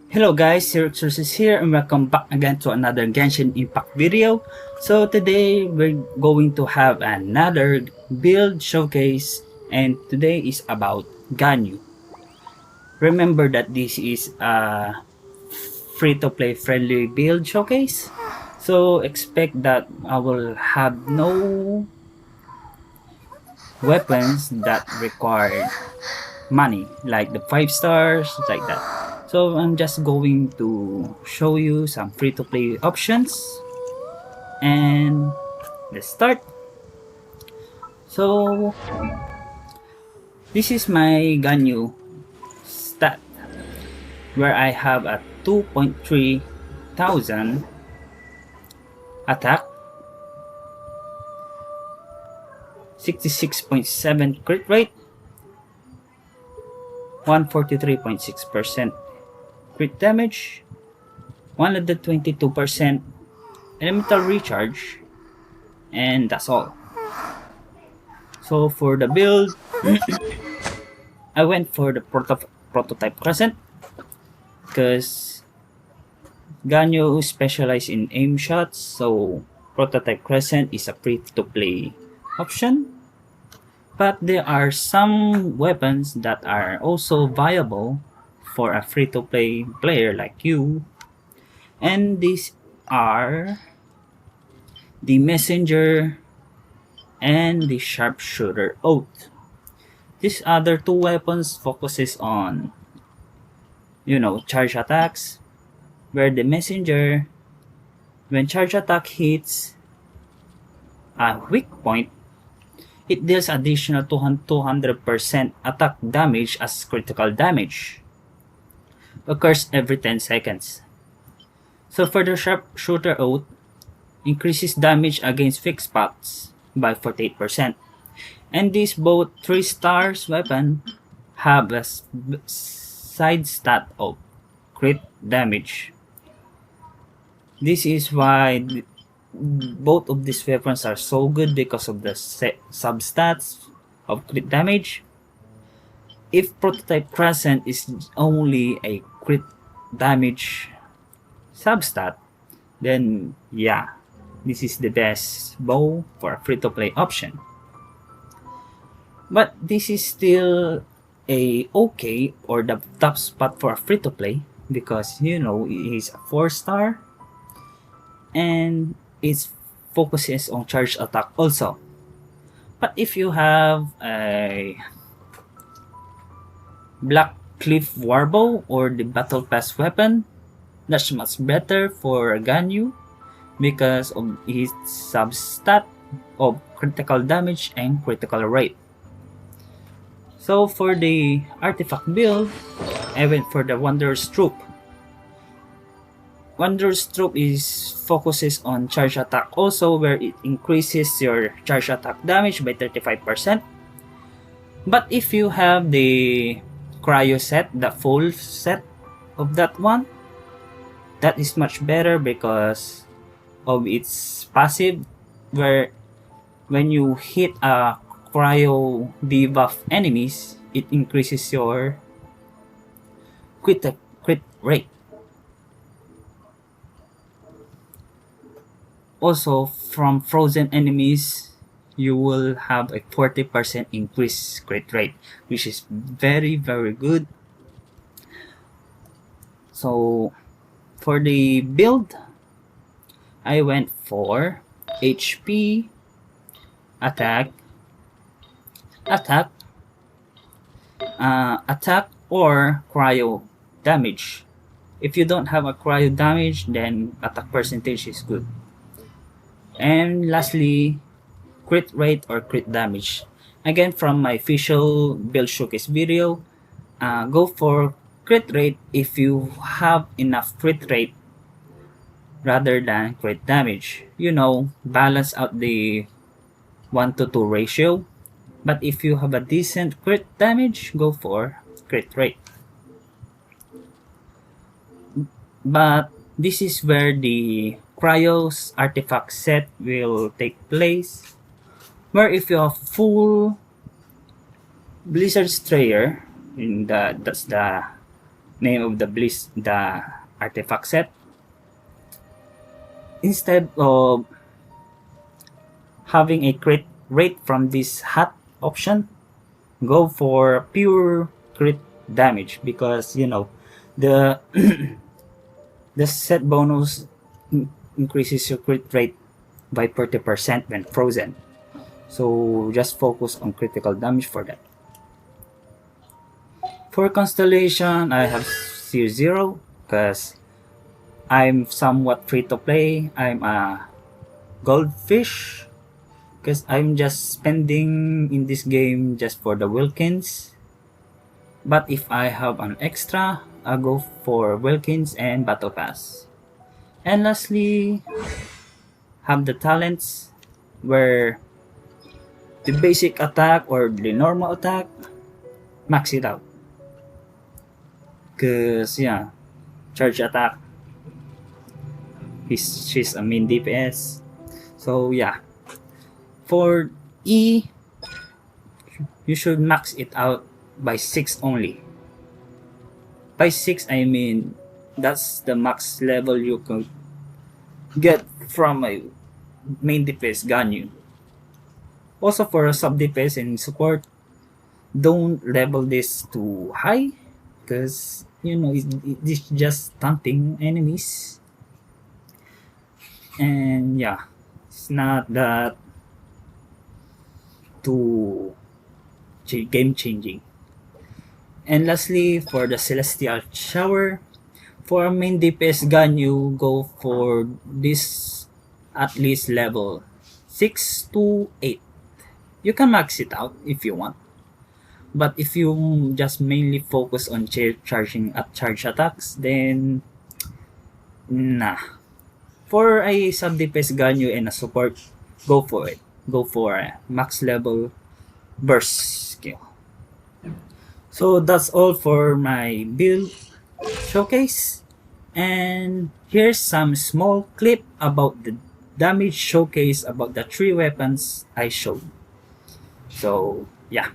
Hello guys, Sharpshooter is here and welcome back again to another Genshin Impact video. So today we're going to have another build showcase and today is about Ganyu. Remember that this is a free-to-play friendly build showcase. So expect that I will have no weapons that require money like the 5 stars like that. So I'm just going to show you some free-to-play options and let's start. So this is my Ganyu stat where I have a 2.3 thousand attack, 66.7 crit rate, 143.6% crit damage, 122% elemental recharge, and that's all. So for the build, I went for the prototype Crescent because Ganyu specializes in aim shots, so prototype Crescent is a free-to-play option. But there are some weapons that are also viable for a free-to-play player like you. And these are the Messenger and the Sharpshooter Oath. These other two weapons focuses on, charge attacks, where the Messenger, when charge attack hits a weak point, it deals additional 200% attack damage as critical damage. Occurs every 10 seconds. So for the Sharpshooter Oath, increases damage against fixed spots by 48%. And these both 3 stars weapon have a side stat of crit damage. This is why both of these weapons are so good because of the substats of crit damage. If prototype Crescent is only a crit damage substat, then yeah, this is the best bow for a free-to-play option. But this is still a okay or the top spot for a free-to-play because it is a 4-star and it focuses on charge attack also. But if you have a Black Cliff Warbow or the Battle Pass weapon, that's much better for Ganyu because of its substat of critical damage and critical rate. So for the artifact build, I went for the Wanderer's Troupe. Wanderer's Troupe focuses on charge attack also, where it increases your charge attack damage by 35%. But if you have the Cryo set, the full set of that one, that is much better because of its passive, where when you hit a Cryo debuff enemies, it increases your crit rate. Also, from frozen enemies, you will have a 40% increased crit rate, which is very, very good. So, for the build, I went for HP, attack, or cryo damage. If you don't have a cryo damage, then attack percentage is good. And lastly, crit rate or crit damage. Again, from my official build showcase video, go for crit rate if you have enough crit rate rather than crit damage. Balance out the 1-to-2 ratio. But if you have a decent crit damage, go for crit rate. But this is where the Cryo's artifact set will take place, where if you have full Blizzard Strayer, that's the name of the artifact set. Instead of having a crit rate from this hat option, go for pure crit damage, because the the set bonus increases your crit rate by 30% when frozen. So just focus on critical damage for that. For Constellation, I have Tier 0 because I'm somewhat free to play. I'm a goldfish because I'm just spending in this game just for the Wilkins. But if I have an extra, I'll go for Wilkins and Battle Pass. And lastly, have the talents where the basic attack or the normal attack, max it out. Cause yeah, charge attack, she's a main DPS. So yeah, for E, you should max it out by 6 only. By 6 I mean that's the max level you can get from a main DPS Ganyu. Also for a sub DPS and support, don't level this too high because it's just stunting enemies, and yeah, it's not that too game changing. And lastly, for the Celestial Shower, for a main DPS Ganyu, go for this at least level 6 to 8. You can max it out if you want. But if you just mainly focus on charging at charge attacks, then nah. For a sub DPS Ganyu and a support, go for it. Go for a max level burst skill. So that's all for my build showcase. And here's some small clip about the damage showcase about the 3 weapons I showed. So yeah.